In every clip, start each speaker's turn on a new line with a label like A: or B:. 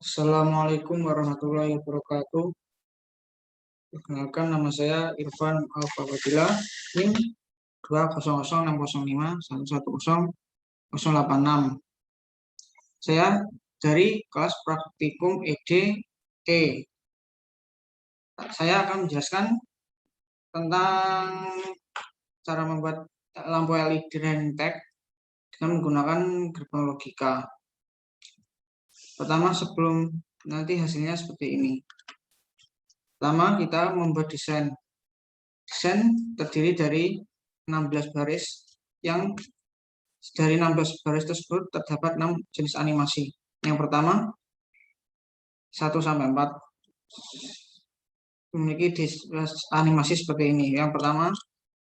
A: Assalamualaikum warahmatullahi wabarakatuh. Perkenalkan, nama saya Irfan Alfabadila, NIM 2006051101086. Saya dari kelas praktikum ED-E. Saya akan menjelaskan tentang cara membuat lampu LED running tag dengan menggunakan gerbang logika. Pertama, sebelum nanti hasilnya seperti ini. Pertama, kita membuat desain. Desain terdiri dari 16 baris, yang dari 16 baris tersebut terdapat 6 jenis animasi. Yang pertama, 1-4 memiliki animasi seperti ini. Yang pertama,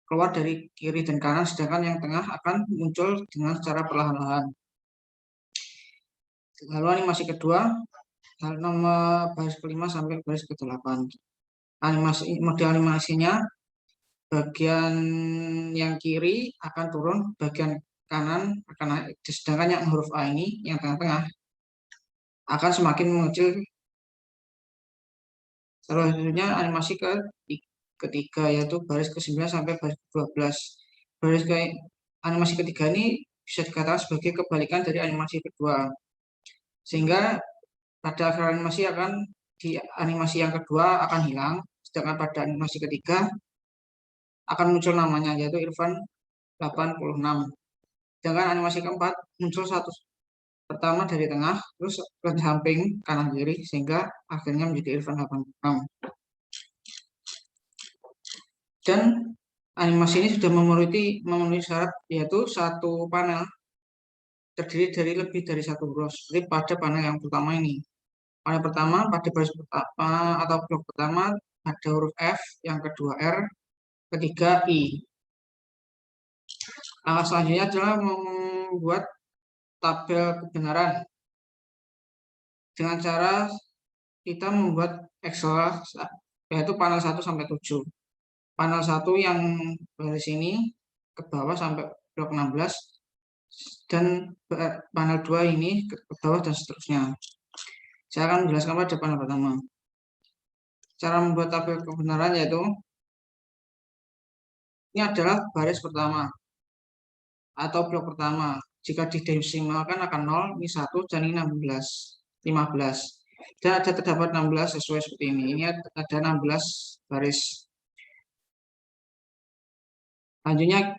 A: keluar dari kiri dan kanan, sedangkan yang tengah akan muncul dengan secara perlahan-lahan. Lalu animasi kedua, nomor baris kelima sampai baris ke-8. Model animasinya, bagian yang kiri akan turun, bagian kanan akan naik, sedangkan yang huruf A ini, yang tengah-tengah, akan semakin mengecil. Selanjutnya animasi ketiga, yaitu baris ke-9 sampai baris ke-12. Animasi ketiga ini bisa dikatakan sebagai kebalikan dari animasi kedua, sehingga pada akhir animasi di animasi yang kedua akan hilang, sedangkan pada animasi ketiga akan muncul namanya, yaitu Irfan 86. Sedangkan animasi keempat muncul satu pertama dari tengah, terus ke samping kanan kiri, sehingga akhirnya menjadi Irfan 86. Dan animasi ini sudah memenuhi syarat, yaitu satu panel terdiri dari lebih dari satu huruf, seperti pada panel yang pertama ini. Panel pertama, pada baris pertama atau blok pertama ada huruf F, yang kedua R, ketiga I. Selanjutnya adalah membuat tabel kebenaran dengan cara kita membuat Excel, yaitu panel 1-7. Panel 1 yang baris ini ke bawah sampai blok 16, dan panel 2 ini ke bawah dan seterusnya. Saya akan menjelaskan pada panel pertama. Cara membuat tabel kebenaran yaitu, ini adalah baris pertama atau blok pertama. Jika didesimalkan akan 0, ini 1, dan ini 15. Dan terdapat 16 sesuai seperti ini. Ini ada 16 baris. Selanjutnya,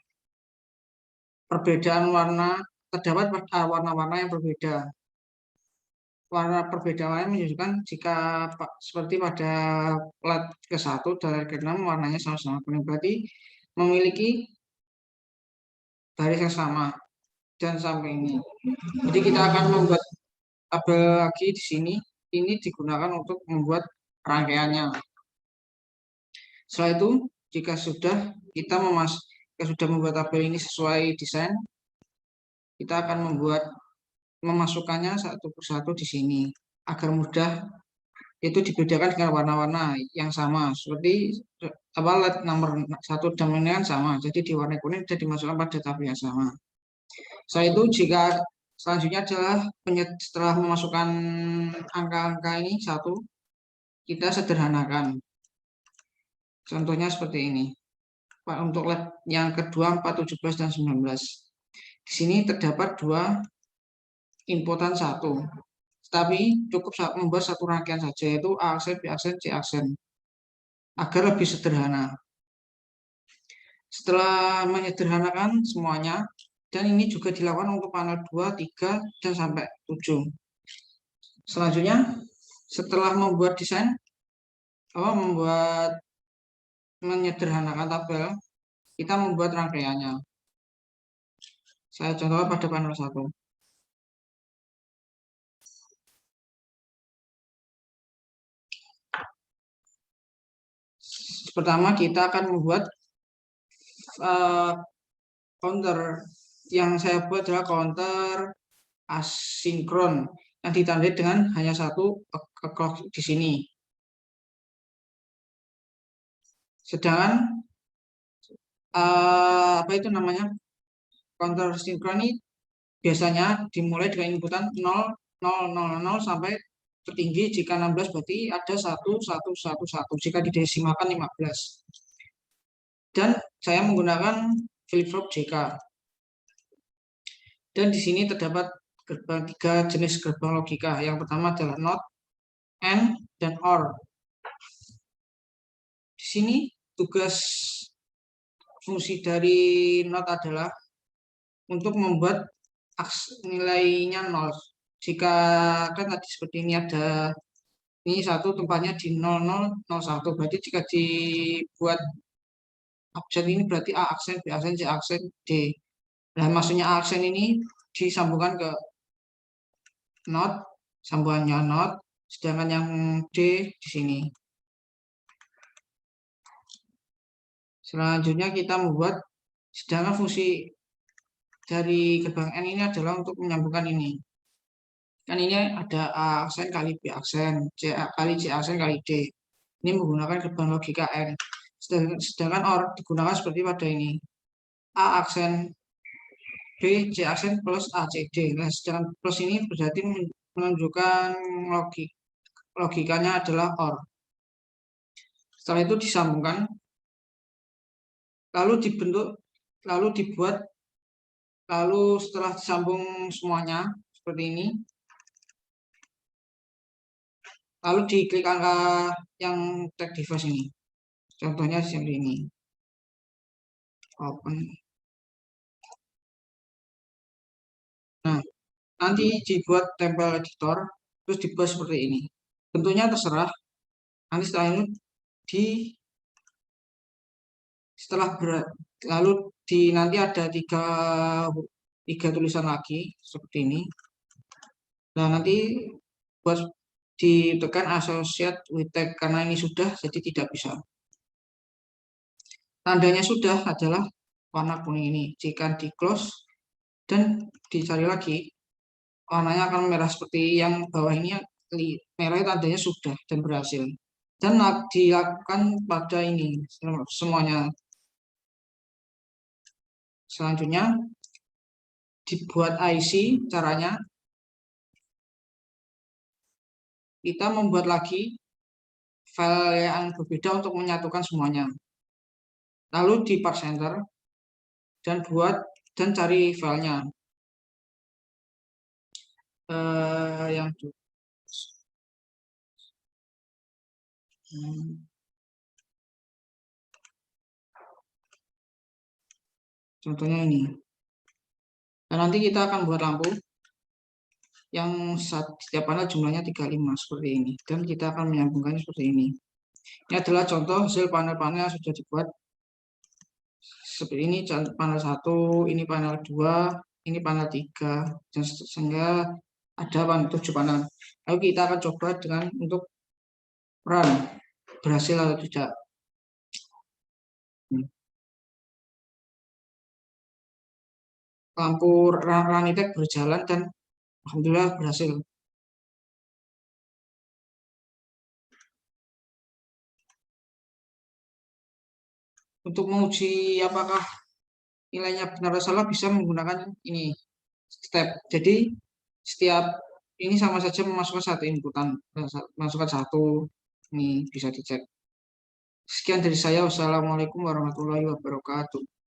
A: perbedaan warna, terdapat warna-warna yang berbeda. Warna perbedaannya menunjukkan jika seperti pada plat ke-1 dan ke-6 warnanya sama-sama kuning, berarti memiliki baris yang sama, dan sampai ini. Jadi kita akan membuat tabel lagi di sini. Ini digunakan untuk membuat rangkaiannya. Setelah itu, jika kita sudah membuat tabel ini sesuai desain, kita akan memasukkannya satu persatu di sini agar mudah. Itu dibedakan dengan warna-warna yang sama, seperti LED nomor 1 dan ini kan sama, jadi di warna kuning dan dimasukkan pada tabel yang sama. Setelah itu, selanjutnya adalah setelah memasukkan angka-angka ini satu, kita sederhanakan. Contohnya seperti ini. Untuk LED yang kedua 4, 17, dan 19. Di sini terdapat dua inputan satu, tapi cukup membuat satu rangkaian saja, yaitu A aksen, B aksen, C aksen, agar lebih sederhana. Setelah menyederhanakan semuanya, dan ini juga dilakukan untuk panel 2, 3, dan sampai 7. Selanjutnya, setelah membuat desain, menyederhanakan tabel, kita membuat rangkaiannya. Saya contohkan pada panel 1. Pertama, kita akan membuat counter. Yang saya buat adalah counter asinkron yang ditandai dengan hanya satu clock di sini. Sedangkan apa itu namanya? counter sinkron ini biasanya dimulai dengan inputan 0, 0, 0, 0 sampai tertinggi. Jika 16 berarti ada 1, 1, 1, 1. Jika didesimalkan 15. Dan saya menggunakan flip-flop JK. Dan di sini terdapat tiga jenis gerbang logika. Yang pertama adalah NOT, AND, dan OR. Di sini tugas fungsi dari NOT adalah untuk membuat nilainya 0. Jika kan tadi seperti ini ada ini satu tempatnya di 0001, berarti jika dibuat aksen ini berarti A aksen, B aksen, C aksen, D. Nah, maksudnya A aksen ini disambungkan ke NOT, sambungannya NOT, sedangkan yang D di sini. Selanjutnya kita membuat, sedangkan fungsi dari gerbang N ini adalah untuk menyambungkan ini. Kan ini ada A aksen kali B aksen, C kali C aksen kali D. Ini menggunakan gerbang logika N. Sedangkan OR digunakan seperti pada ini. A aksen B, C aksen plus A, C, D. Nah, sedangkan plus ini berarti menunjukkan logikanya adalah OR. Setelah itu disambungkan, lalu dibentuk, lalu dibuat, lalu setelah disambung semuanya seperti ini, lalu diklik angka yang tag device ini. Contohnya seperti ini. Open. Nah, nanti dibuat tempel editor, terus dibuat seperti ini. Bentuknya terserah. Nanti setelah ini lalu nanti ada tiga tulisan lagi seperti ini. Nah, nanti buat ditekan associate with tag karena ini sudah, jadi tidak bisa. Tandanya sudah adalah warna kuning ini. Jika di close dan dicari lagi, warnanya akan merah seperti yang bawah ini. Merah tandanya sudah dan berhasil. Dan dilakukan pada ini semuanya. Selanjutnya dibuat IC. Caranya kita membuat lagi file yang berbeda untuk menyatukan semuanya. Lalu di part center dan dan cari filenya. Yang contohnya ini. Dan nanti kita akan buat lampu yang setiap panel jumlahnya 35 seperti ini, dan kita akan menyambungkannya seperti ini. Ini adalah contoh hasil panel-panel yang sudah dibuat seperti ini. Panel 1, ini panel 2, ini panel 3, dan sehingga ada 7 panel. Lalu kita akan coba dengan untuk run berhasil atau tidak. Lampu Ranitek berjalan dan alhamdulillah berhasil. Untuk menguji apakah nilainya benar atau salah bisa menggunakan ini step. Jadi setiap ini sama saja memasukkan satu inputan, masukkan satu, ini bisa dicek. Sekian dari saya. Wassalamualaikum warahmatullahi wabarakatuh.